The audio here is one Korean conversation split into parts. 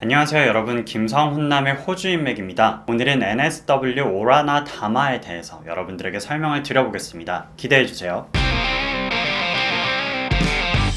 안녕하세요 여러분, 김성훈남의 호주인맥입니다. 오늘은 NSW 오라나 다마에 대해서 여러분들에게 설명을 드려보겠습니다. 기대해주세요.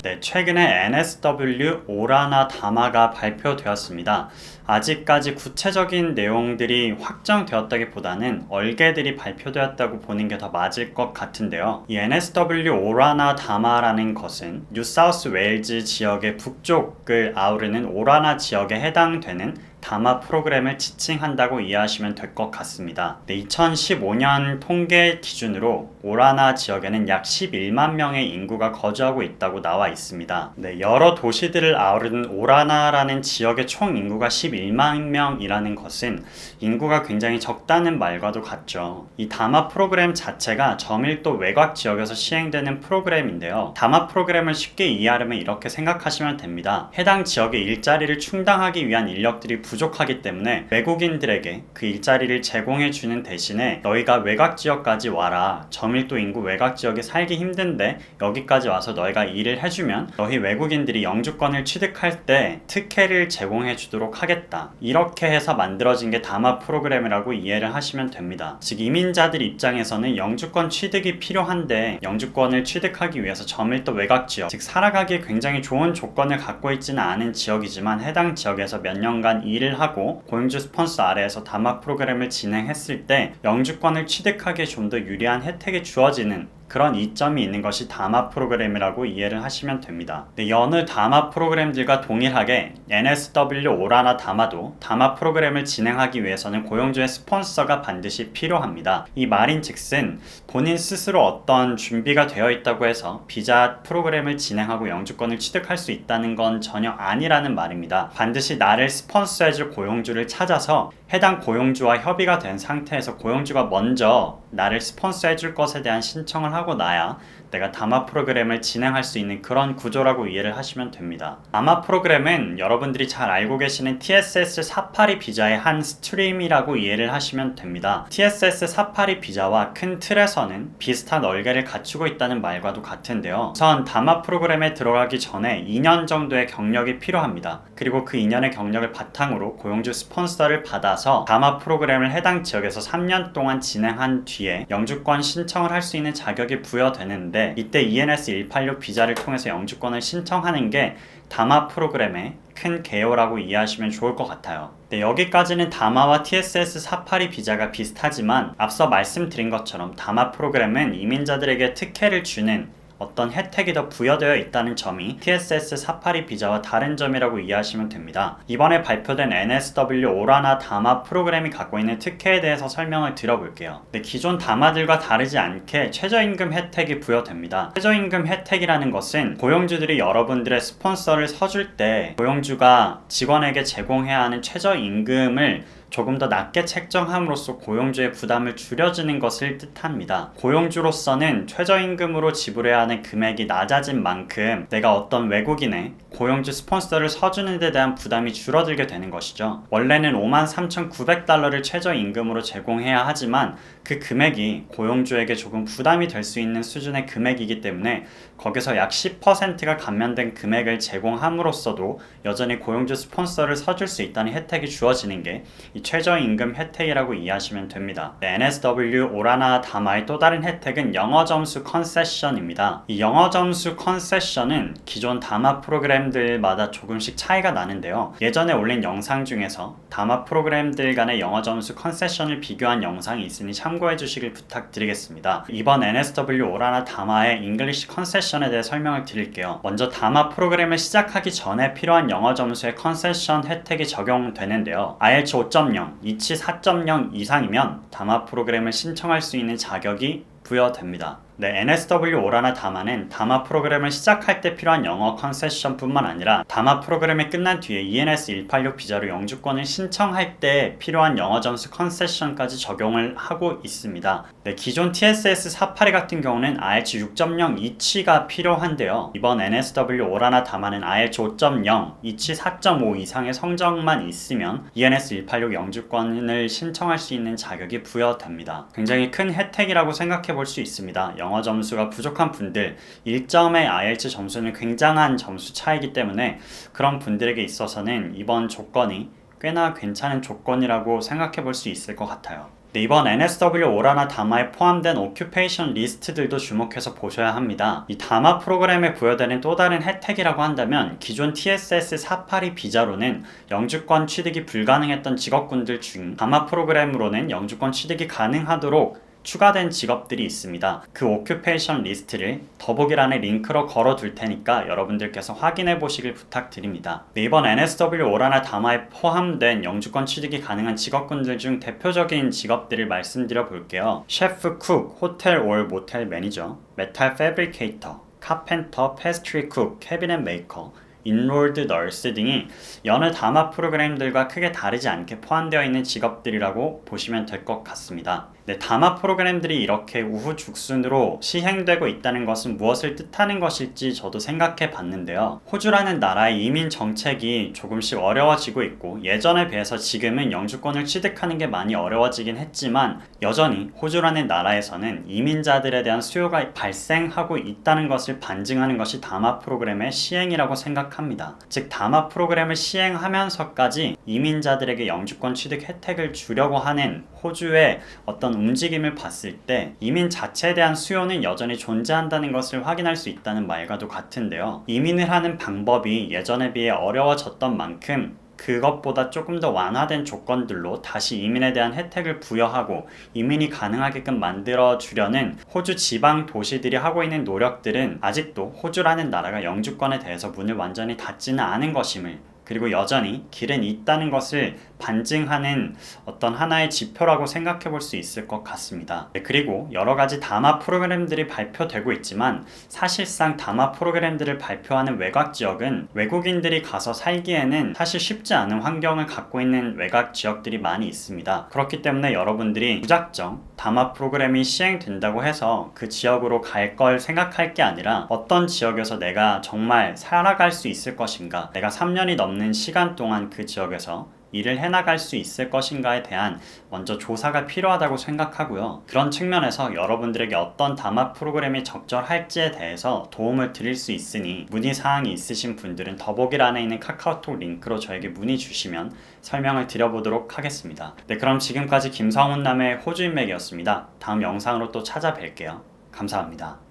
네, 최근에 NSW 오라나 다마가 발표되었습니다. 아직까지 구체적인 내용들이 확정되었다기보다는 얼개들이 발표되었다고 보는 게 더 맞을 것 같은데요. 이 NSW 오라나 다마라는 것은 뉴사우스 웨일즈 지역의 북쪽을 아우르는 오라나 지역에 해당되는 다마 프로그램을 지칭한다고 이해하시면 될 것 같습니다. 2015년 통계 기준으로 오라나 지역에는 약 11만 명의 인구가 거주하고 있다고 나와 있습니다. 여러 도시들을 아우르는 오라나라는 지역의 총 인구가 11만 명이라는 것은 인구가 굉장히 적다는 말과도 같죠. 이 다마 프로그램 자체가 저밀도 외곽 지역에서 시행되는 프로그램인데요. 다마 프로그램을 쉽게 이해하려면 이렇게 생각하시면 됩니다. 해당 지역의 일자리를 충당하기 위한 인력들이 부족하기 때문에 외국인들에게 그 일자리를 제공해주는 대신에 너희가 외곽 지역까지 와라, 저밀도 인구 외곽 지역에 살기 힘든데 여기까지 와서 너희가 일을 해주면 너희 외국인들이 영주권을 취득할 때 특혜를 제공해 주도록 하겠다, 이렇게 해서 만들어진 게 다마 프로그램이라고 이해를 하시면 됩니다. 즉 이민자들 입장에서는 영주권 취득이 필요한데 영주권을 취득하기 위해서 저밀도 외곽 지역, 즉 살아가기에 굉장히 좋은 조건을 갖고 있지는 않은 지역이지만 해당 지역에서 몇 년간 일을 하고 고용주 스폰서 아래에서 다마 프로그램을 진행했을 때 영주권을 취득하기에 좀 더 유리한 혜택이 주어지는 그런 이점이 있는 것이 다마 프로그램이라고 이해를 하시면 됩니다. 여느 다마 프로그램들과 동일하게 NSW 오라나 다마도 다마 프로그램을 진행하기 위해서는 고용주의 스폰서가 반드시 필요합니다. 이 말인즉슨 본인 스스로 어떤 준비가 되어 있다고 해서 비자 프로그램을 진행하고 영주권을 취득할 수 있다는 건 전혀 아니라는 말입니다. 반드시 나를 스폰서해줄 고용주를 찾아서 해당 고용주와 협의가 된 상태에서 고용주가 먼저 나를 스폰서해줄 것에 대한 신청을 하고 나야 내가 다마 프로그램을 진행할 수 있는 그런 구조라고 이해를 하시면 됩니다. 다마 프로그램은 여러분들이 잘 알고 계시는 TSS 482 비자의 한 스트림이라고 이해를 하시면 됩니다. TSS 482 비자와 큰 틀에서는 비슷한 얼개를 갖추고 있다는 말과도 같은데요. 우선 다마 프로그램에 들어가기 전에 2년 정도의 경력이 필요합니다. 그리고 그 2년의 경력을 바탕으로 고용주 스폰서를 받아서 다마 프로그램을 해당 지역에서 3년 동안 진행한 뒤에 영주권 신청을 할 수 있는 자격이 부여되는데, 이때 ENS-186 비자를 통해서 영주권을 신청하는 게 다마 프로그램의 큰 개요라고 이해하시면 좋을 것 같아요. 여기까지는 다마와 TSS 482 비자가 비슷하지만 앞서 말씀드린 것처럼 다마 프로그램은 이민자들에게 특혜를 주는 어떤 혜택이 더 부여되어 있다는 점이 TSS 482 비자와 다른 점이라고 이해하시면 됩니다. 이번에 발표된 NSW 오라나 다마 프로그램이 갖고 있는 특혜에 대해서 설명을 드려볼게요. 기존 다마들과 다르지 않게 최저임금 혜택이 부여됩니다. 최저임금 혜택이라는 것은 고용주들이 여러분들의 스폰서를 서줄 때 고용주가 직원에게 제공해야 하는 최저임금을 조금 더 낮게 책정함으로써 고용주의 부담을 줄여주는 것을 뜻합니다. 고용주로서는 최저임금으로 지불해야 하는 금액이 낮아진 만큼 내가 어떤 외국인의 고용주 스폰서를 서주는 데 대한 부담이 줄어들게 되는 것이죠. 원래는 53,900달러를 최저임금으로 제공해야 하지만 그 금액이 고용주에게 조금 부담이 될 수 있는 수준의 금액이기 때문에 거기서 약 10%가 감면된 금액을 제공함으로써도 여전히 고용주 스폰서를 서줄 수 있다는 혜택이 주어지는 게 이 최저임금 혜택이라고 이해하시면 됩니다. NSW 오라나 다마의 또 다른 혜택은 영어 점수 컨세션입니다. 이 영어 점수 컨세션은 기존 다마 프로그램들마다 조금씩 차이가 나는데요. 예전에 올린 영상 중에서 다마 프로그램들 간의 영어 점수 컨세션을 비교한 영상이 있으니 참고해 주시길 부탁드리겠습니다. 이번 NSW 오라나 다마의 잉글리시 컨세션에 대해 설명을 드릴게요. 먼저 다마 프로그램을 시작하기 전에 필요한 영어 점수의 컨세션 혜택이 적용되는데요. IELTS 5.0, 이치 4.0 이상이면 다마 프로그램을 신청할 수 있는 자격이 부여됩니다. NSW 오라나 다마는 다마 프로그램을 시작할 때 필요한 영어 컨세션 뿐만 아니라 다마 프로그램이 끝난 뒤에 ENS-186 비자로 영주권을 신청할 때 필요한 영어 점수 컨세션까지 적용을 하고 있습니다. 기존 TSS 482 같은 경우는 IELTS 6.0 이치가 필요한데요. 이번 NSW 오라나 다마는 IELTS 5.0, 이치 4.5 이상의 성적만 있으면 ENS-186 영주권을 신청할 수 있는 자격이 부여됩니다. 굉장히 큰 혜택이라고 생각해 볼 수 있습니다. 영어 점수가 부족한 분들, 1점의 IELTS 점수는 굉장한 점수 차이기 때문에 그런 분들에게 있어서는 이번 조건이 꽤나 괜찮은 조건이라고 생각해 볼 수 있을 것 같아요. 네, 이번 NSW 오라나 다마에 포함된 오큐페이션 리스트들도 주목해서 보셔야 합니다. 이 다마 프로그램에 부여되는 또 다른 혜택이라고 한다면 기존 TSS 482 비자로는 영주권 취득이 불가능했던 직업군들 중 다마 프로그램으로는 영주권 취득이 가능하도록 추가된 직업들이 있습니다. 그 오큐페이션 리스트를 더보기란에 링크로 걸어 둘 테니까 여러분들께서 확인해 보시길 부탁드립니다. 네, 이번 NSW 오라나 다마에 포함된 영주권 취득이 가능한 직업군들 중 대표적인 직업들을 말씀드려 볼게요. 셰프, 쿡, 호텔 올 모텔 매니저, 메탈 패브리케이터, 카펜터, 패스트리 쿡, 캐비넷 메이커, 인롤드 널스 등이 여느 다마 프로그램들과 크게 다르지 않게 포함되어 있는 직업들이라고 보시면 될 것 같습니다. 네, 다마 프로그램들이 이렇게 우후죽순으로 시행되고 있다는 것은 무엇을 뜻하는 것일지 저도 생각해 봤는데요. 호주라는 나라의 이민 정책이 조금씩 어려워지고 있고 예전에 비해서 지금은 영주권을 취득하는 게 많이 어려워지긴 했지만 여전히 호주라는 나라에서는 이민자들에 대한 수요가 발생하고 있다는 것을 반증하는 것이 다마 프로그램의 시행이라고 생각합니다. 즉 다마 프로그램을 시행하면서까지 이민자들에게 영주권 취득 혜택을 주려고 하는 호주의 어떤 움직임을 봤을 때 이민 자체에 대한 수요는 여전히 존재한다는 것을 확인할 수 있다는 말과도 같은데요. 이민을 하는 방법이 예전에 비해 어려워졌던 만큼 그것보다 조금 더 완화된 조건들로 다시 이민에 대한 혜택을 부여하고 이민이 가능하게끔 만들어 주려는 호주 지방 도시들이 하고 있는 노력들은 아직도 호주라는 나라가 영주권에 대해서 문을 완전히 닫지는 않은 것임을, 그리고 여전히 길은 있다는 것을 반증하는 어떤 하나의 지표라고 생각해 볼 수 있을 것 같습니다. 네, 그리고 여러 가지 다마 프로그램들이 발표되고 있지만 사실상 다마 프로그램들을 발표하는 외곽 지역은 외국인들이 가서 살기에는 사실 쉽지 않은 환경을 갖고 있는 외곽 지역들이 많이 있습니다. 그렇기 때문에 여러분들이 무작정 다마 프로그램이 시행된다고 해서 그 지역으로 갈 걸 생각할 게 아니라 어떤 지역에서 내가 정말 살아갈 수 있을 것인가, 내가 3년이 넘는 시간 동안 그 지역에서 일을 해나갈 수 있을 것인가에 대한 먼저 조사가 필요하다고 생각하고요. 그런 측면에서 여러분들에게 어떤 다마 프로그램이 적절할지에 대해서 도움을 드릴 수 있으니 문의사항이 있으신 분들은 더보기란에 있는 카카오톡 링크로 저에게 문의 주시면 설명을 드려보도록 하겠습니다. 네, 그럼 지금까지 김성훈남의 호주인맥이었습니다. 다음 영상으로 또 찾아뵐게요. 감사합니다.